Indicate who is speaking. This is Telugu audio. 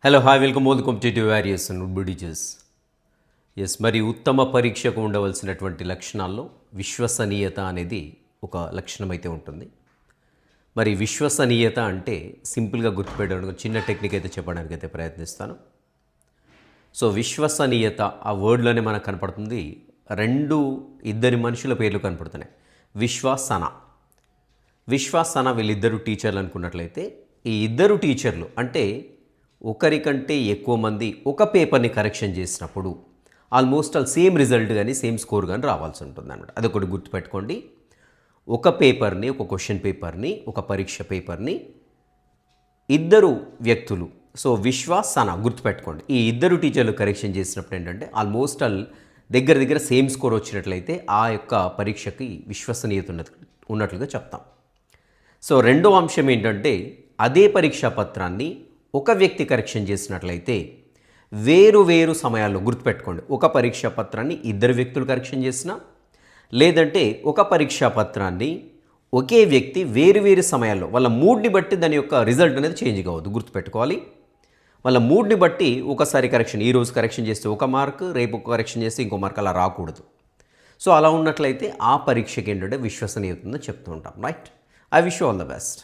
Speaker 1: Hello hi welcome all the competitive warriors and buddies. మరి ఉత్తమ పరీక్షకు ఉండవలసినటువంటి లక్షణాల్లో విశ్వసనీయత అనేది ఒక లక్షణం అయితే ఉంటుంది. మరి విశ్వసనీయత అంటే సింపుల్గా గుర్తుపెట్టడానికి చిన్న టెక్నిక్ అయితే చెప్పడానికి అయితే ప్రయత్నిస్తాను. సో విశ్వసనీయత ఆ వర్డ్లోనే మనకు కనపడుతుంది. ఇద్దరి మనుషుల పేర్లు కనపడుతున్నాయి. విశ్వాసన వీళ్ళిద్దరు టీచర్లు అనుకున్నట్లయితే ఈ ఇద్దరు టీచర్లు అంటే ఒకరికంటే ఎక్కువ మంది ఒక పేపర్ని కరెక్షన్ చేసినప్పుడు ఆల్మోస్ట్ సేమ్ రిజల్ట్ కానీ సేమ్ స్కోర్ కానీ రావాల్సి ఉంటుంది అనమాట. అదొకటి గుర్తుపెట్టుకోండి. ఒక పేపర్ని, ఒక క్వశ్చన్ పేపర్ని, ఒక పరీక్ష పేపర్ని ఇద్దరు వ్యక్తులు, సో విశ్వాసన గుర్తుపెట్టుకోండి, ఈ ఇద్దరు టీచర్లు కరెక్షన్ చేసినప్పుడు ఏంటంటే ఆల్మోస్ట్ దగ్గర సేమ్ స్కోర్ వచ్చినట్లయితే ఆ యొక్క పరీక్షకి విశ్వసనీయత ఉన్నట్లుగా చెప్తాం. సో రెండో అంశం ఏంటంటే అదే పరీక్షా పత్రాన్ని ఒక వ్యక్తి కరెక్షన్ చేసినట్లయితే వేరు సమయాల్లో గుర్తుపెట్టుకోండి, ఒక పరీక్షా పత్రాన్ని ఇద్దరు వ్యక్తులు కరెక్షన్ చేసినా లేదంటే ఒక పరీక్షా పత్రాన్ని ఒకే వ్యక్తి వేరు సమయాల్లో వాళ్ళ మూడ్ని బట్టి దాని యొక్క రిజల్ట్ అనేది చేంజ్ కావద్దు. గుర్తుపెట్టుకోవాలి, వాళ్ళ మూడ్ని బట్టి ఒకసారి కరెక్షన్, ఈరోజు కరెక్షన్ చేస్తే ఒక మార్క్, రేపు కరెక్షన్ చేస్తే ఇంకో మార్క్ అలా రాకూడదు. సో అలా ఉన్నట్లయితే ఆ పరీక్షకి ఏంటంటే విశ్వసనీయత ఉందని చెప్తూ ఉంటాం. Right, I wish you all the best.